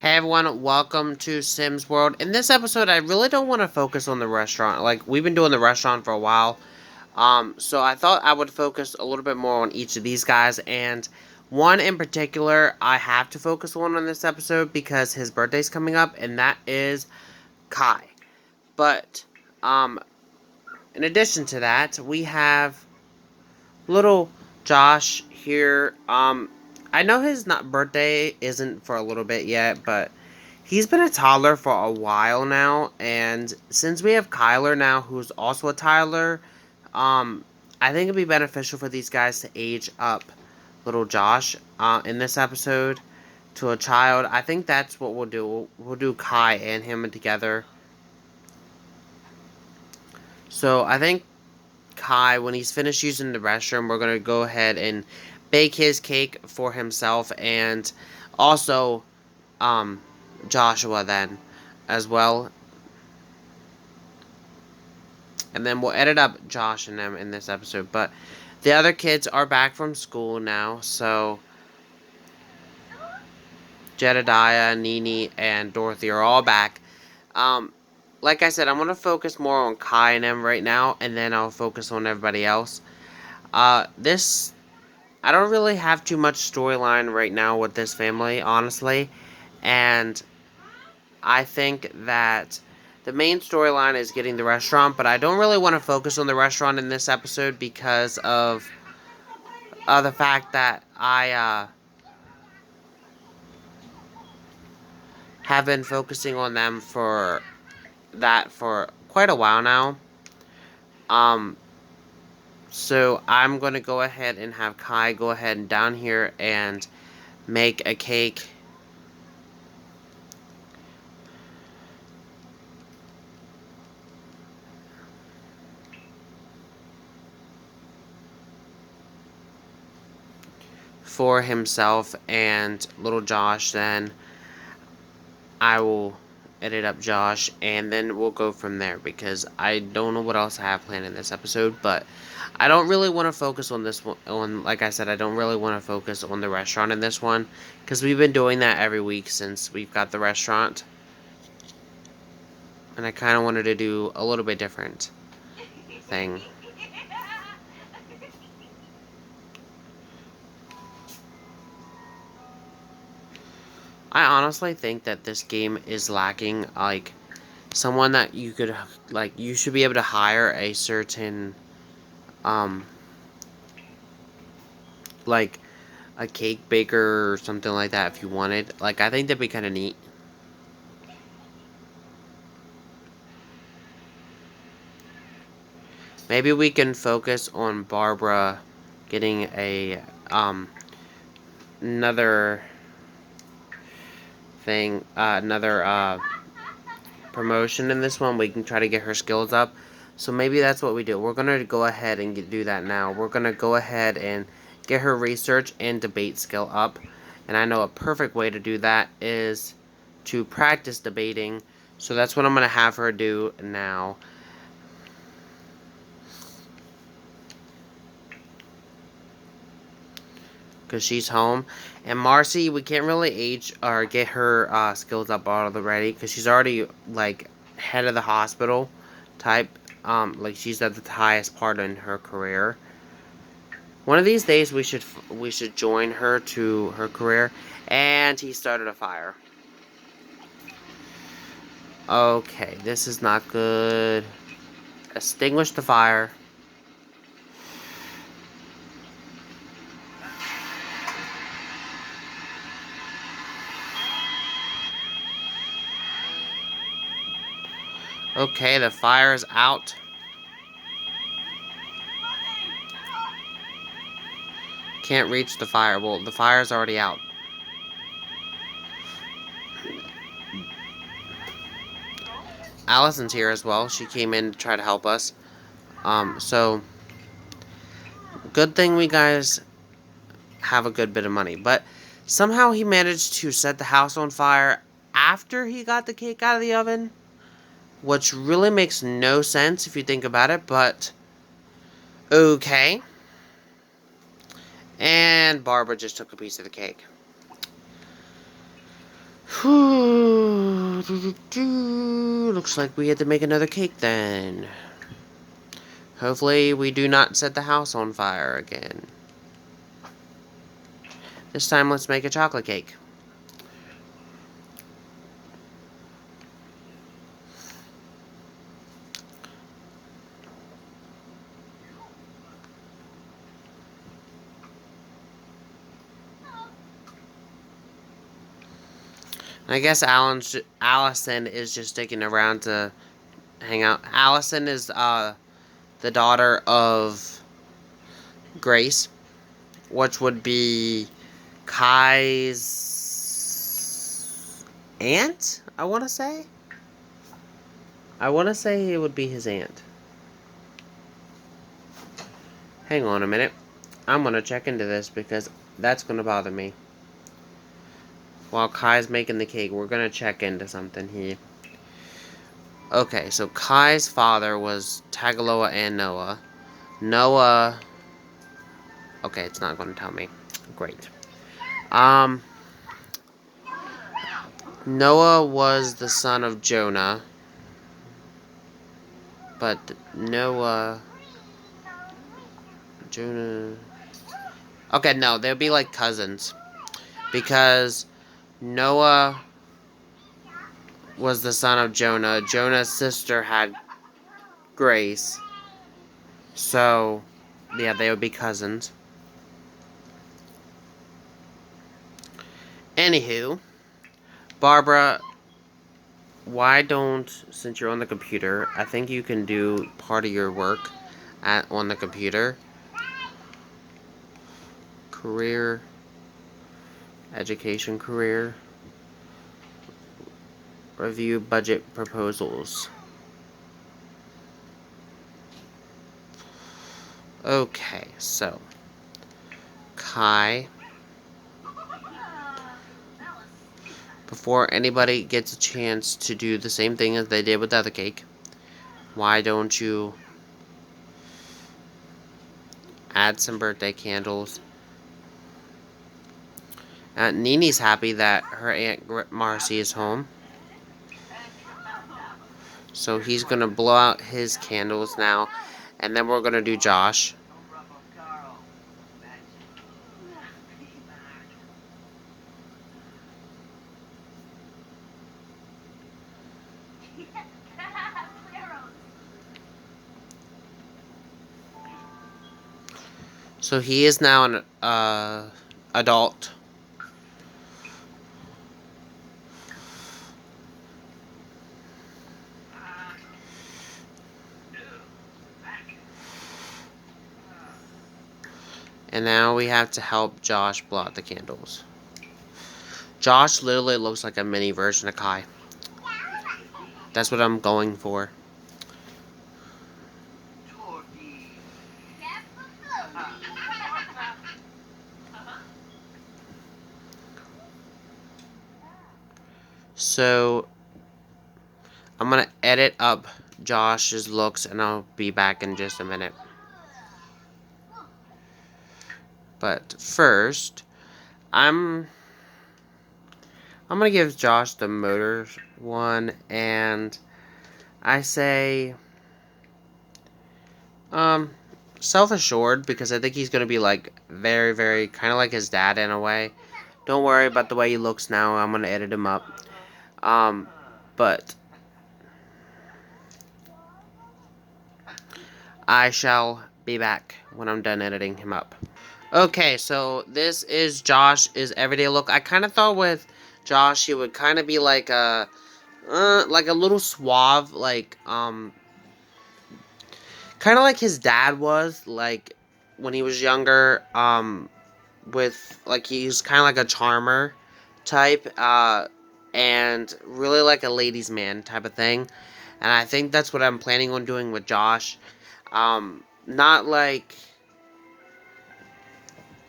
Hey everyone, welcome to Sims World. In this episode, I really don't want to focus on the restaurant. Like, we've been doing the restaurant for a while. So I thought I would focus a little bit more on each of these guys. And one in particular, I have to focus on this episode because his birthday's coming up, and that is Kai. But, um, in addition to that, we have little Josh here. I know his not birthday isn't for a little bit yet, but he's been a toddler for a while now, and since we have Kyler now, who's also a toddler, I think it'd be beneficial for these guys to age up little Josh in this episode to a child. I think that's what we'll do. We'll do Kai and him together. So I think Kai, when he's finished using the restroom, we're gonna go ahead and bake his cake for himself and also um, Joshua then as well. And then we'll edit up Josh and them in this episode. But the other kids are back from school now, so Jedediah, Nini, and Dorothy are all back. Like I said, I'm going to focus more on Kai and them right now, and then I'll focus on everybody else. This, I don't really have too much storyline right now with this family, honestly. And I think that the main storyline is getting the restaurant, but I don't really want to focus on the restaurant in this episode because of the fact that I have been focusing on them for quite a while now. Um, so I'm going to go ahead and have Kai go ahead and down here and make a cake. For himself and little Josh, then I will edit up Josh, and then we'll go from there, because I don't know what else I have planned in this episode, but I don't really want to focus on this one. Like I said, I don't really want to focus on the restaurant in this one, because we've been doing that every week since we've got the restaurant, and I kind of wanted to do a little bit different thing. I honestly think that this game is lacking, like, someone that you could, like, you should be able to hire a certain, like, a cake baker or something like that if you wanted. Like, I think that'd be kind of neat. Maybe we can focus on Barbara getting a, another thing, another, promotion in this one. We can try to get her skills up. So maybe that's what we do. We're going to go ahead and do that now. We're going to go ahead and get her research and debate skill up. And I know a perfect way to do that is to practice debating. So that's what I'm going to have her do now. Because she's home. And Marcy, we can't really age or get her skills up already, because she's already, like, head of the hospital type. Like, she's at the highest part in her career. One of these days we should join her to her career. And he started a fire. Okay, this is not good. Extinguish the fire. Okay, the fire is out. Can't reach the fire. Well, the fire's already out. Allison's here as well. She came in to try to help us. So good thing we guys have a good bit of money. But somehow he managed to set the house on fire after he got the cake out of the oven, which really makes no sense if you think about it, but okay. And Barbara just took a piece of the cake. Whew. Looks like we had to make another cake then. Hopefully we do not set the house on fire again. This time let's make a chocolate cake. I guess Allison is just sticking around to hang out. Allison is the daughter of Grace, which would be Kai's aunt, I want to say. I want to say it would be his aunt. Hang on a minute. I'm going to check into this because that's going to bother me. While Kai's making the cake, we're going to check into something here. Okay, so Kai's father was Tagaloa and Noah. Noah... Okay, it's not going to tell me. Great. Noah was the son of Jonah. But Noah... Jonah... Okay, no, they'd be like cousins. Because Noah was the son of Jonah. Jonah's sister had Grace. So, yeah, they would be cousins. Anywho, Barbara, why don't, since you're on the computer, I think you can do part of your work on the computer. Career, education career, review budget proposals. Okay, so, Kai, before anybody gets a chance to do the same thing as they did with the other cake, why don't you add some birthday candles? Nini's happy that her Aunt Marcy is home. So he's going to blow out his candles now. And then we're going to do Josh. So he is now an adult. And now we have to help Josh blow out the candles. Josh literally looks like a mini version of Kai. That's what I'm going for. So, I'm going to edit up Josh's looks and I'll be back in just a minute. But first, I'm going to give Josh the motor one, and I say, self-assured, because I think he's going to be, like, very, very, kind of like his dad in a way. Don't worry about the way he looks now, I'm going to edit him up. But I shall be back when I'm done editing him up. Okay, so this is Josh's everyday look. I kind of thought with Josh, he would kind of be like a little suave, like, kind of like his dad was, like, when he was younger, with, like, he's kind of like a charmer type, and really like a ladies' man type of thing. And I think that's what I'm planning on doing with Josh. Not like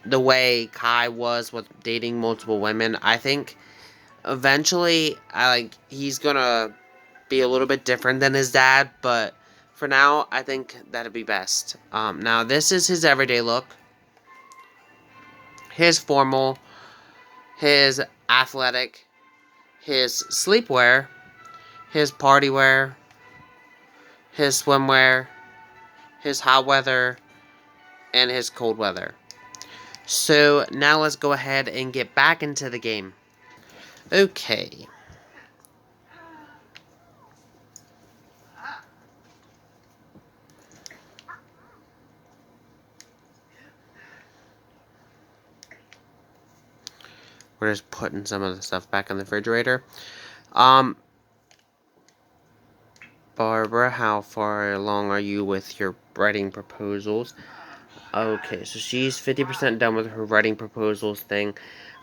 the way Kai was with dating multiple women. I think eventually, he's gonna be a little bit different than his dad, but for now, I think that'd be best. Now, this is his everyday look. His formal, his athletic, his sleepwear, his party wear, his swimwear, his hot weather, and his cold weather. So now let's go ahead and get back into the game. Okay. We're just putting some of the stuff back in the refrigerator. Barbara, how far along are you with your writing proposals? Okay, so she's 50% done with her writing proposals thing.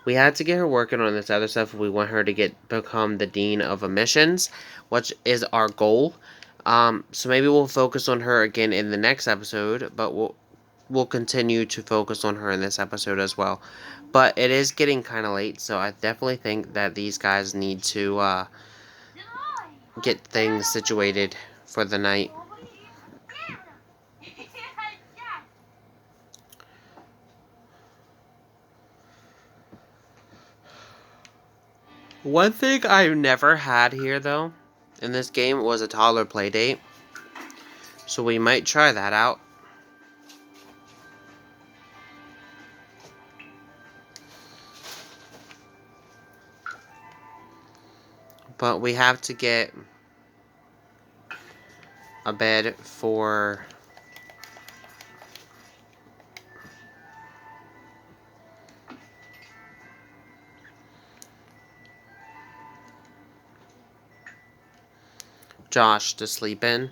We had to get her working on this other stuff. We want her to become the dean of admissions, which is our goal. So maybe we'll focus on her again in the next episode, but we'll continue to focus on her in this episode as well. But it is getting kind of late, so I definitely think that these guys need to get things situated for the night. One thing I've never had here, though, in this game was a toddler play date. So we might try that out. But we have to get a bed for Josh to sleep in.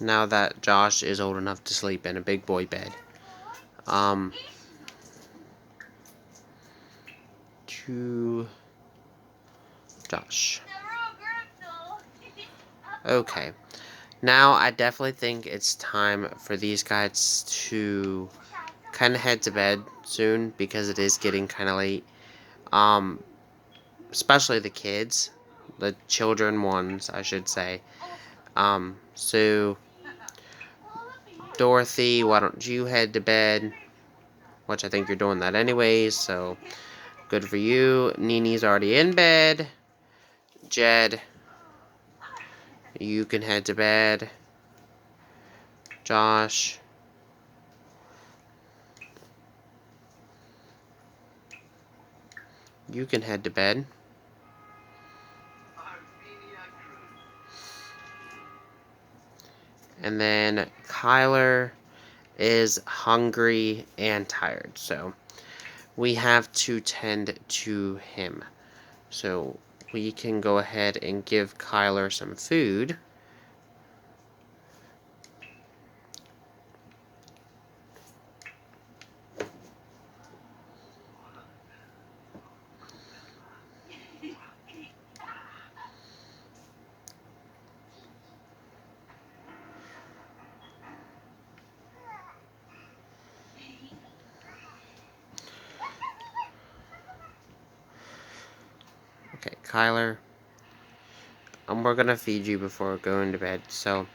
Now that Josh is old enough to sleep in a big boy bed. To Josh. Okay. Now I definitely think it's time for these guys to kind of head to bed soon because it is getting kind of late. Especially the kids. The children ones, I should say. So Dorothy, why don't you head to bed? Which I think you're doing that anyways, so good for you. Nini's already in bed. Jed, you can head to bed. Josh. You can head to bed. And then Kyler is hungry and tired, so we have to tend to him. So we can go ahead and give Kyler some food. Okay, Kyler. We're gonna feed you before going to bed. So,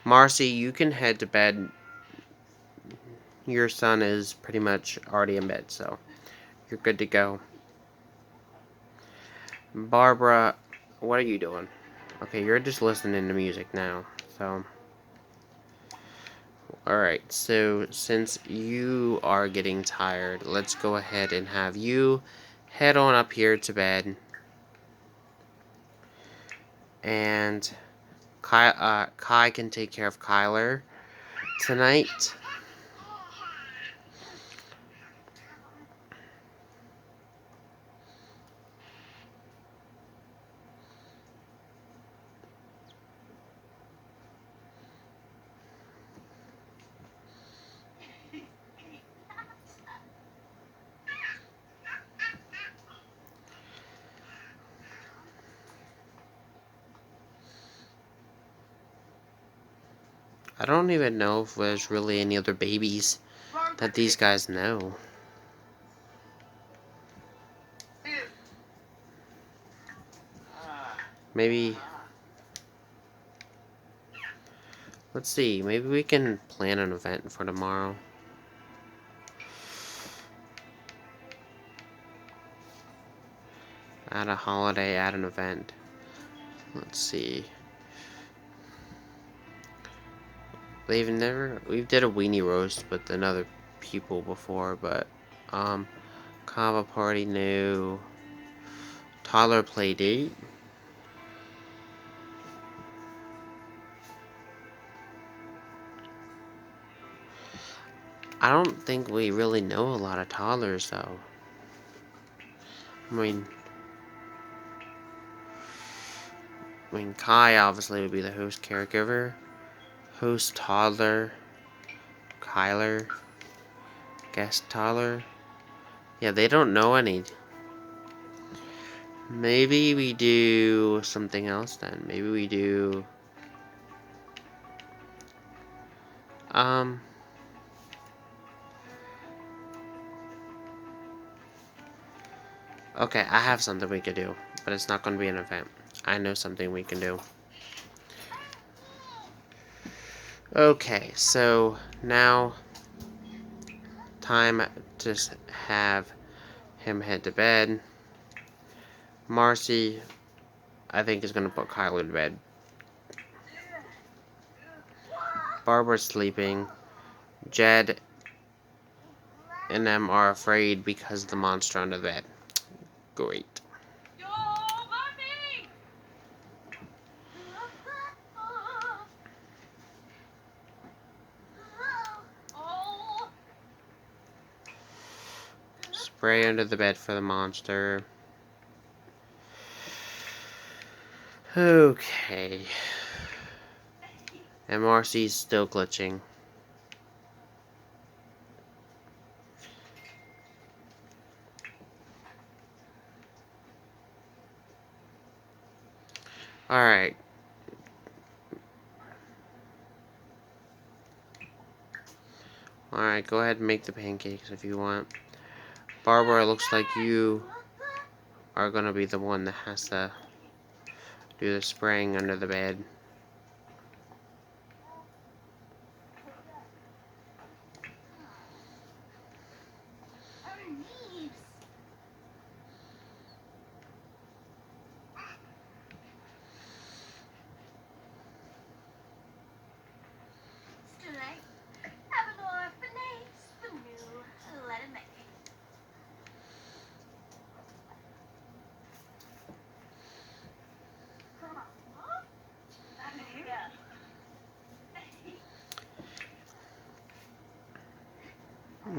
Marcy, you can head to bed. Your son is pretty much already in bed, so you're good to go. Barbara, what are you doing? Okay, you're just listening to music now, so. Alright, so since you are getting tired, let's go ahead and have you head on up here to bed. And Kai can take care of Kyler tonight. I don't even know if there's really any other babies that these guys know. Maybe... Let's see, maybe we can plan an event for tomorrow. Add a holiday, add an event. Let's see. We did a weenie roast with another people before, but, Kava party new. Toddler play date. I don't think we really know a lot of toddlers, though. I mean, Kai obviously would be the host caregiver. Host toddler. Kyler. Guest toddler. Yeah, they don't know any. Maybe we do something else then. Maybe we do... Okay, I have something we could do. But it's not going to be an event. I know something we can do. Okay, so now... Time to have him head to bed. Marcy, I think, is going to put Kyler to bed. Barbara's sleeping. Jed and them are afraid because of the monster under the bed. Great. Spray under the bed for the monster. Okay. And Marcy's still glitching. Alright. Alright, go ahead and make the pancakes if you want. Barbara, it looks like you are gonna be the one that has to do the spraying under the bed.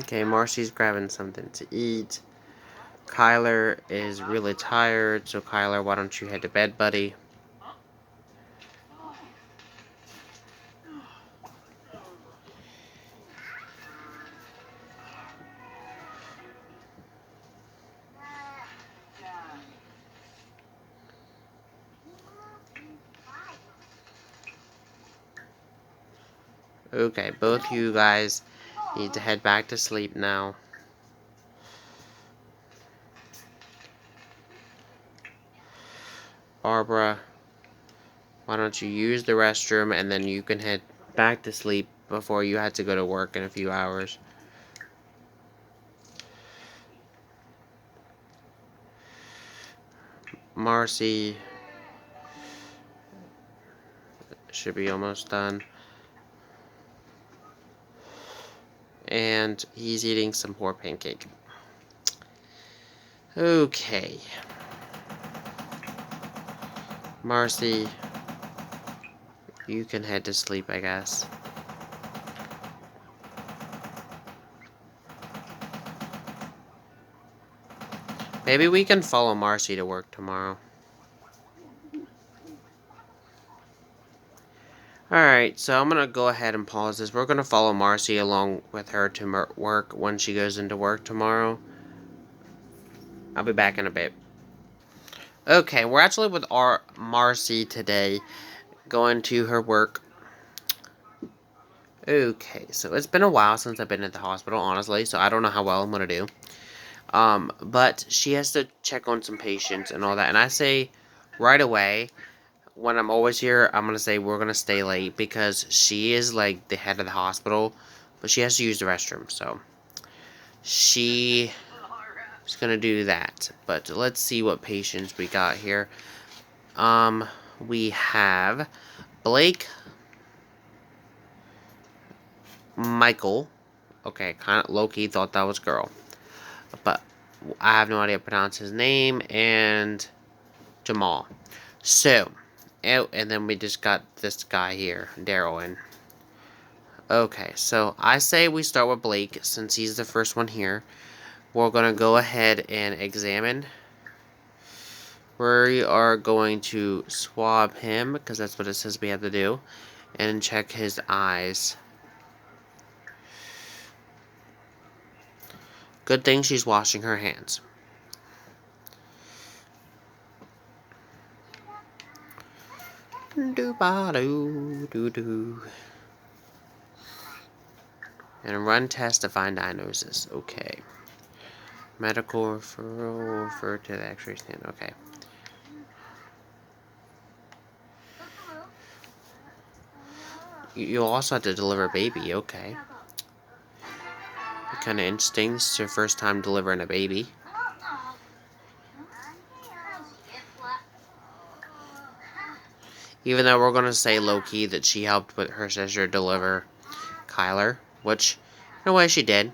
Okay, Marcy's grabbing something to eat. Kyler is really tired, so Kyler, why don't you head to bed, buddy? Okay, both you guys need to head back to sleep now. Barbara, why don't you use the restroom and then you can head back to sleep before you have to go to work in a few hours. Marcy should be almost done. And he's eating some poor pancake. Okay. Marcy, you can head to sleep, I guess. Maybe we can follow Marcy to work tomorrow. Alright, so I'm going to go ahead and pause this. We're going to follow Marcy along with her to work when she goes into work tomorrow. I'll be back in a bit. Okay, we're actually with our Marcy today, going to her work. Okay, so it's been a while since I've been at the hospital, honestly, so I don't know how well I'm going to do. But she has to check on some patients and all that, and I say right away, when I'm always here, I'm going to say we're going to stay late, because she is, like, the head of the hospital, but she has to use the restroom, so she Just gonna do that. But let's see what patients we got here. We have Blake, Michael. Okay, kind of low-key thought that was girl. But I have no idea how to pronounce his name. And Jamal. So, and then we just got this guy here, Daryl. Okay, so I say we start with Blake, since he's the first one here. We're going to go ahead and examine. We are going to swab him, because that's what it says we have to do. And check his eyes. Good thing she's washing her hands. Do-ba-do-do-do. And run tests to find diagnosis. Okay. Medical referral, refer to the x-ray stand. Okay. You also have to deliver a baby. Okay. Kind of interesting. This is your first time delivering a baby. Even though we're going to say low-key that she helped with her sister deliver Kyler. Which, in a way, she did.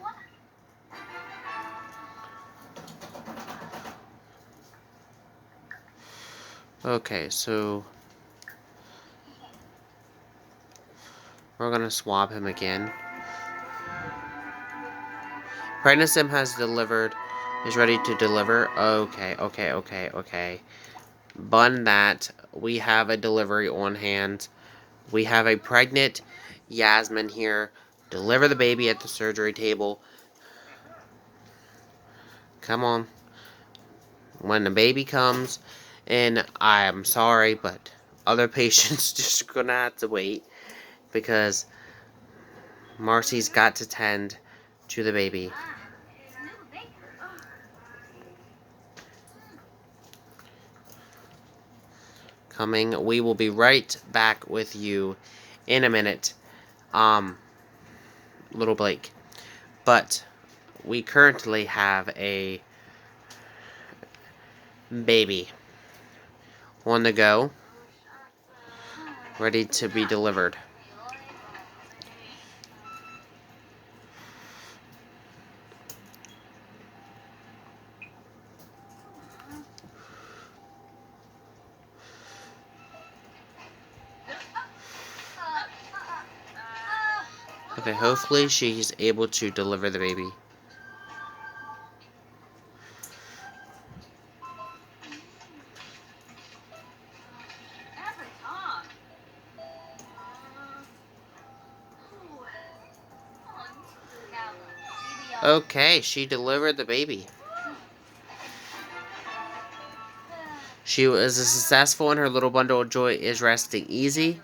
Okay, so we're going to swab him again. Pregnant sim has delivered. Is ready to deliver. Okay. Bun that. We have a delivery on hand. We have a pregnant Yasmin here. Deliver the baby at the surgery table. Come on. When the baby comes, and I'm sorry, but other patients just gonna have to wait because Marcy's got to tend to the baby. Coming. We will be right back with you in a minute, little Blake. But we currently have a baby on the go, ready to be delivered. Okay, hopefully she's able to deliver the baby. Okay, she delivered the baby. She was successful and her little bundle of joy is resting easy.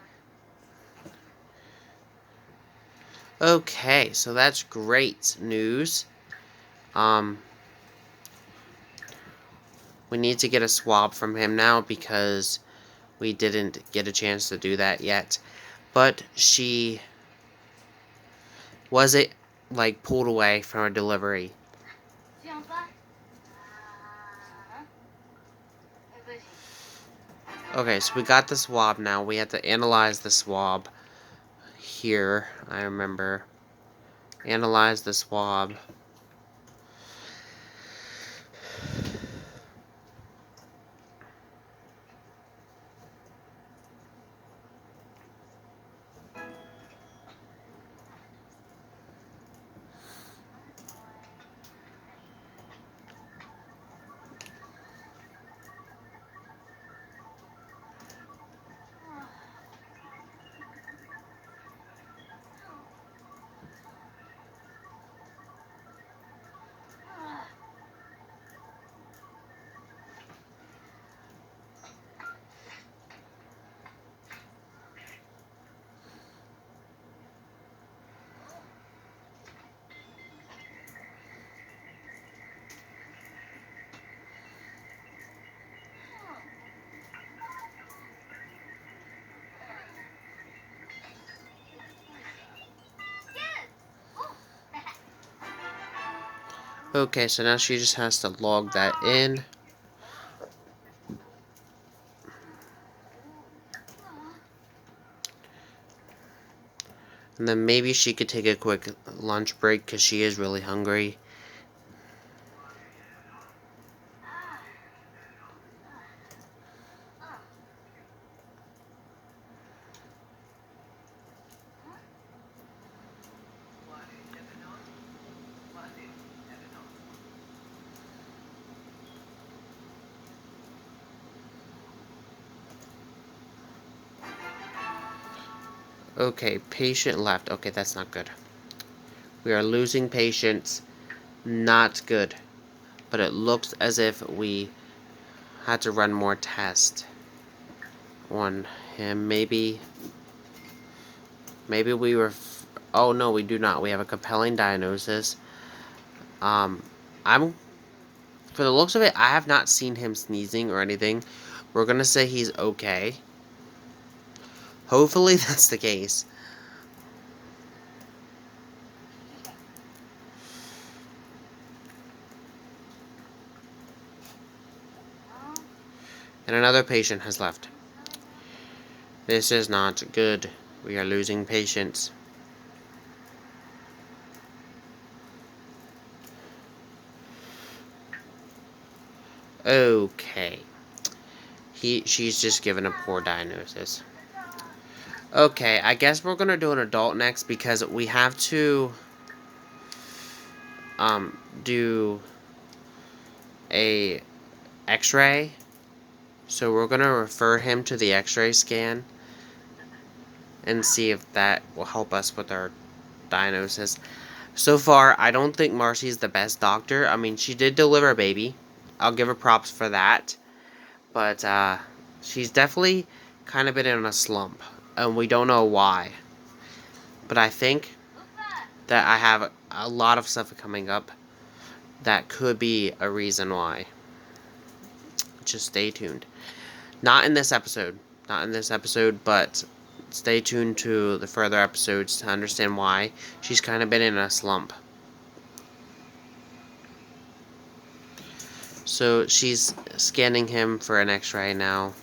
Okay, so that's great news. We need to get a swab from him now because we didn't get a chance to do that yet. But she wasn't, like, pulled away from her delivery. Okay, so we got the swab now. We have to analyze the swab here. I remember. Analyze the swab. Okay, so now she just has to log that in. And then maybe she could take a quick lunch break because she is really hungry. Okay, patient left. Okay, that's not good. We are losing patients. Not good. But it looks as if we had to run more tests on him. Maybe we were... Oh, no, we do not. We have a compelling diagnosis. I'm... For the looks of it, I have not seen him sneezing or anything. We're gonna say he's okay. Hopefully that's the case. And another patient has left. This is not good. We are losing patients. Okay. She's just given a poor diagnosis. Okay, I guess we're gonna do an adult next because we have to do a x-ray. So we're gonna refer him to the x-ray scan and see if that will help us with our diagnosis. So far, I don't think Marcy's the best doctor. I mean, she did deliver a baby. I'll give her props for that. But she's definitely kind of been in a slump, and we don't know why. But I think that I have a lot of stuff coming up that could be a reason why. Just stay tuned. Not in this episode. Not in this episode, but stay tuned to the further episodes to understand why she's kind of been in a slump. So she's scanning him for an x-ray now.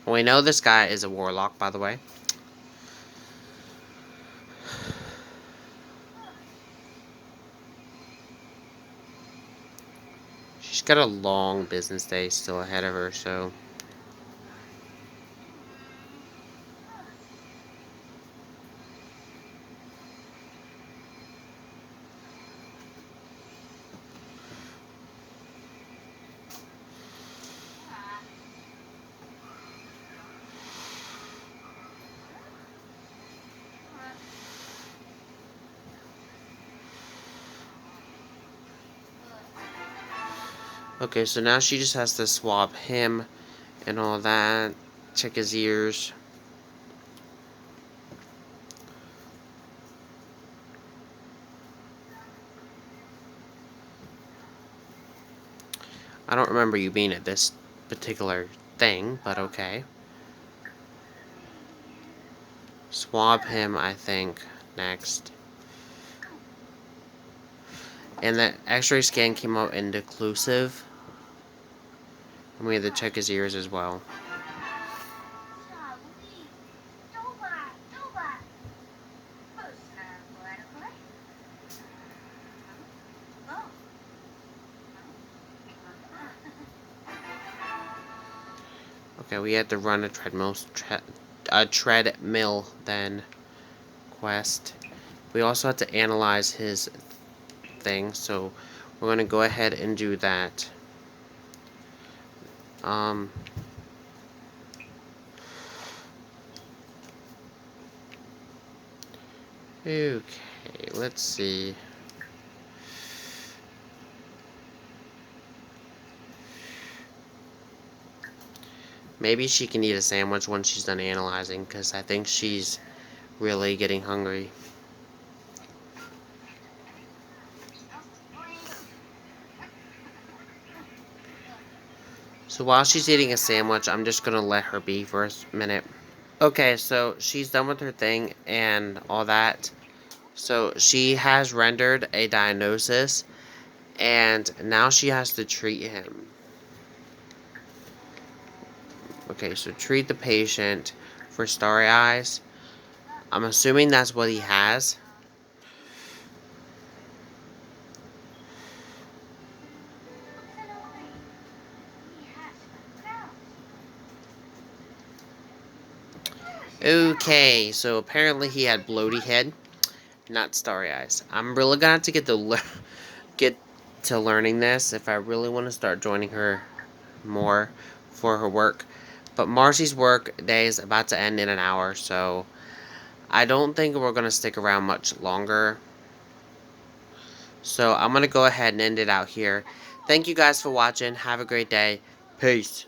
We know this guy is a warlock, by the way. She's got a long business day still ahead of her, so... Okay, so now she just has to swab him and all that. Check his ears. I don't remember you being at this particular thing, but okay. Swab him, I think, next. And the x-ray scan came out inconclusive. And we had to check his ears as well. Okay, we had to run a treadmill then quest. We also had to analyze his thing, so we're gonna go ahead and do that. Okay, let's see. Maybe she can eat a sandwich once she's done analyzing, because I think she's really getting hungry. So while she's eating a sandwich, I'm just gonna let her be for a minute. Okay, so she's done with her thing and all that. So she has rendered a diagnosis, and now she has to treat him. Okay, so treat the patient for starry eyes. I'm assuming that's what he has. Okay, so apparently he had bloaty head, not starry eyes. I'm really gonna have to get to learning this if I really want to start joining her more for her work. But Marcy's work day is about to end in an hour, so I don't think we're gonna stick around much longer. So I'm gonna go ahead and end it out here. Thank you guys for watching. Have a great day. Peace.